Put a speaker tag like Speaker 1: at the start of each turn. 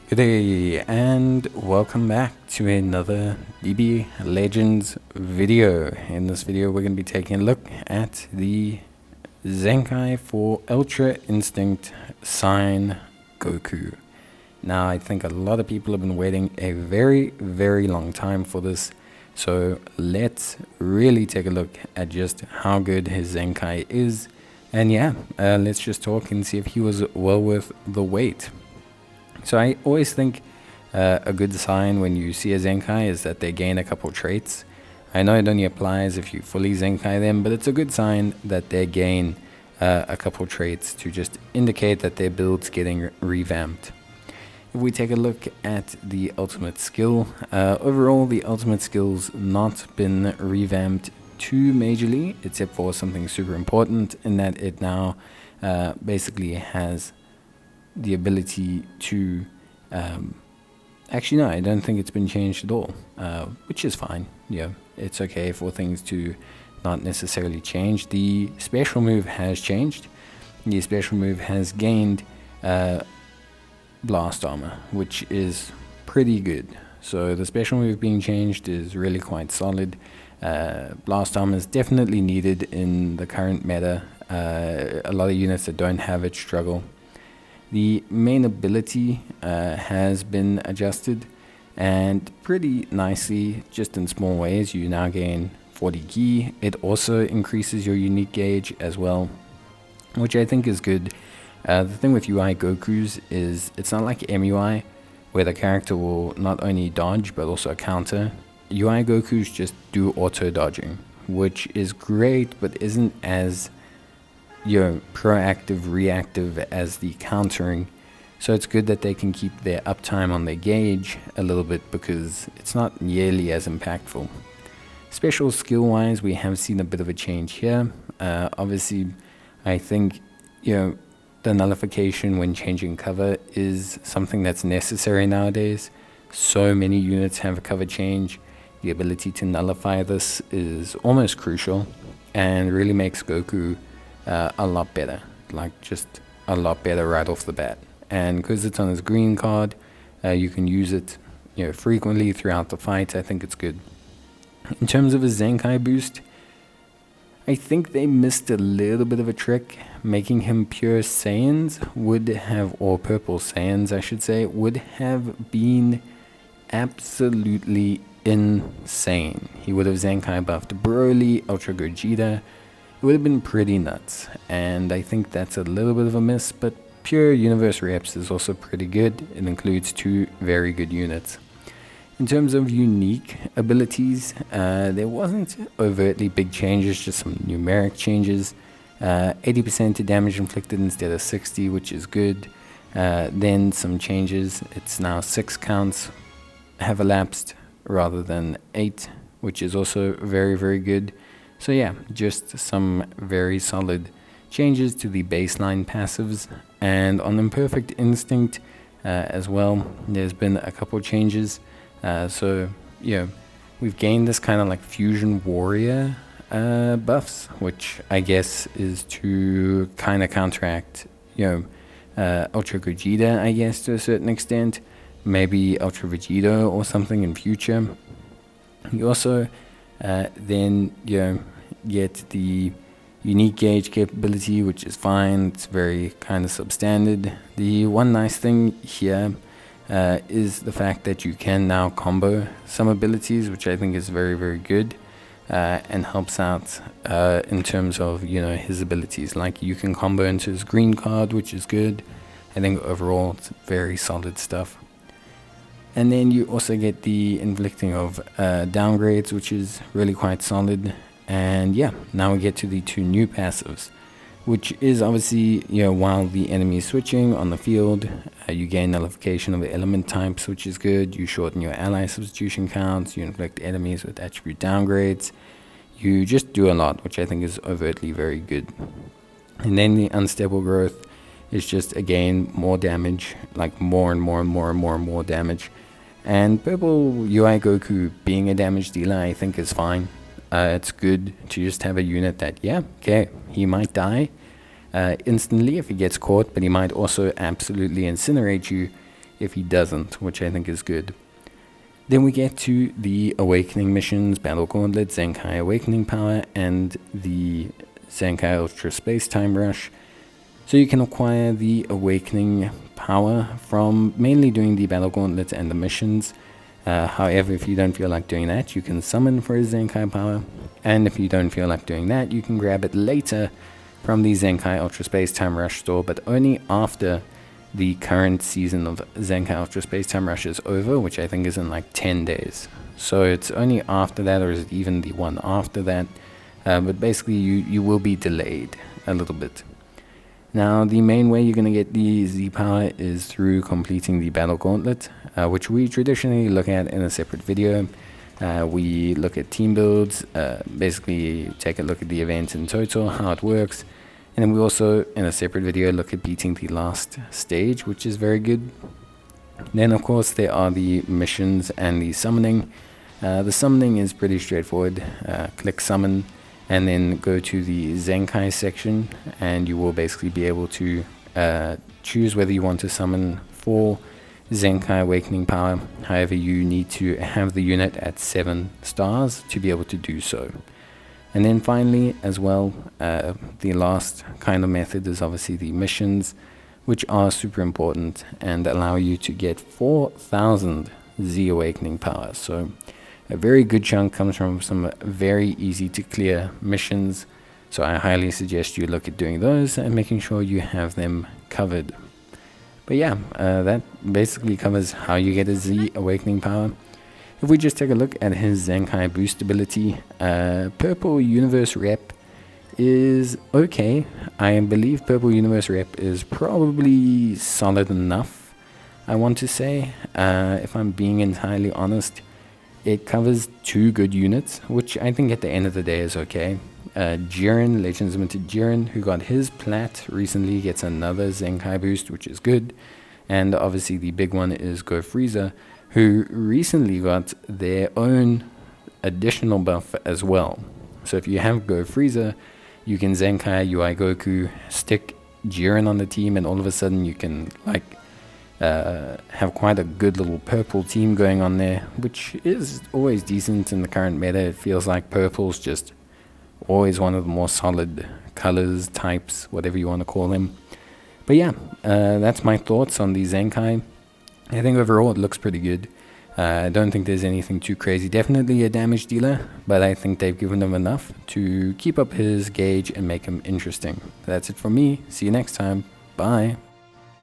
Speaker 1: Good day and welcome back to another DB Legends video. In this video we're going to be taking a look at the Zenkai for Ultra Instinct Sign Goku. Now I think a lot of people have been waiting a very long time for this, so let's really take a look at just how good his Zenkai is, and let's just talk and see if he was well worth the wait. So I always think a good sign when you see a Zenkai is that they gain a couple traits. I know it only applies if you fully Zenkai them, but it's a good sign that they gain a couple traits to just indicate that their build's getting revamped. If we take a look at the ultimate skill, overall the ultimate skill's not been revamped too majorly, except for something super important in that it now basically has the ability to actually no, I don't think it's been changed at all, which is fine. Yeah, it's okay for things to not necessarily change. The special move has changed. The special move has gained blast armor, which is pretty good. So the special move being changed is really quite solid. Blast armor is definitely needed in the current meta. A lot of units that don't have it struggle. The main ability has been adjusted, and pretty nicely, just in small ways. You now gain 40 ki. It also increases your unique gauge as well, which I think is good. The thing with UI Gokus is it's not like MUI, where the character will not only dodge but also counter. UI Gokus just do auto dodging, which is great but isn't as proactive, reactive as the countering. So it's good that they can keep their uptime on their gauge a little bit because it's not nearly as impactful. Special skill wise, we have seen a bit of a change here. Obviously, I think the nullification when changing cover is something that's necessary nowadays. So many units have a cover change. The ability to nullify this is almost crucial and really makes Goku a lot better, like just a lot better right off the bat. And because it's on his green card, you can use it frequently throughout the fight. I think it's good. In terms of a Zenkai boost, I think they missed a little bit of a trick. Making him pure Saiyans would have, or purple Saiyans I should say, would have been absolutely insane. He would have Zenkai buffed Broly, Ultra Gogeta. It would have been pretty nuts, and I think that's a little bit of a miss, but pure universe reps is also pretty good. It includes 2 very good units. In terms of unique abilities, there wasn't overtly big changes, just some numeric changes. 80% to damage inflicted instead of 60, which is good. Then some changes, it's now 6 counts have elapsed rather than 8, which is also very good. So yeah, just some very solid changes to the baseline passives. And on Imperfect Instinct as well, there's been a couple changes. So we've gained this kind of like Fusion Warrior buffs, which I guess is to kind of counteract Ultra Gogeta, I guess, to a certain extent. Maybe Ultra Vegeta or something in future. You also then get the unique gauge capability, which is fine. It's very kind of substandard. The one nice thing here is the fact that you can now combo some abilities, which I think is very good, and helps out in terms of his abilities. Like you can combo into his green card, which is good. I think overall it's very solid stuff. And then you also get the inflicting of downgrades, which is really quite solid. And now we get to the 2 new passives, which is obviously, while the enemy is switching on the field, you gain nullification of the element types, which is good. You shorten your ally substitution counts, you inflict enemies with attribute downgrades. You just do a lot, which I think is overtly very good. And then the unstable growth is just, again, more damage, like more and more damage. And purple UI Goku being a damage dealer I think is fine. It's good to just have a unit that, he might die instantly if he gets caught, but he might also absolutely incinerate you if he doesn't, which I think is good. Then we get to the Awakening missions, Battle Gauntlet, Zenkai Awakening Power, and the Zenkai Ultra Space Time Rush. So you can acquire the Awakening Power from mainly doing the Battle Gauntlet and the missions. However, if you don't feel like doing that, you can summon for a Zenkai Power. And if you don't feel like doing that, you can grab it later from the Zenkai Ultra Space Time Rush store, but only after the current season of Zenkai Ultra Space Time Rush is over, which I think is in like 10 days. So it's only after that, or is it even the one after that? But basically you will be delayed a little bit. Now the main way you're going to get the Z power is through completing the Battle Gauntlet, which we traditionally look at in a separate video. We look at team builds, basically take a look at the event in total, how it works. And then we also, in a separate video, look at beating the last stage, which is very good. Then, of course, there are the missions and the summoning. The summoning is pretty straightforward. Click summon, and then go to the Zenkai section, and you will basically be able to choose whether you want to summon for Zenkai Awakening Power. However, you need to have the unit at 7 stars to be able to do so. And then finally, as well, the last kind of method is obviously the missions, which are super important and allow you to get 4,000 Z Awakening Power. So a very good chunk comes from some very easy to clear missions. So I highly suggest you look at doing those and making sure you have them covered. But yeah, that basically covers how you get a Z Awakening Power. If we just take a look at his Zenkai boost ability, Purple Universe Rep is okay. I believe Purple Universe Rep is probably solid enough, I want to say. If I'm being entirely honest, it covers 2 good units, which I think at the end of the day is okay. Jiren, Legends Limited Jiren, who got his plat recently, gets another Zenkai boost, which is good. And obviously the big one is Go Frieza, who recently got their own additional buff as well. So if you have Go Frieza, you can Zenkai UI Goku, stick Jiren on the team, and all of a sudden you can like have quite a good little purple team going on there, which is always decent in the current meta. It feels like purple's just always one of the more solid colors, types, whatever you want to call them. But yeah, that's my thoughts on the Zenkai. I think overall it looks pretty good. I don't think there's anything too crazy. Definitely a damage dealer, but I think they've given him enough to keep up his gauge and make him interesting. That's it from me. See you next time. Bye.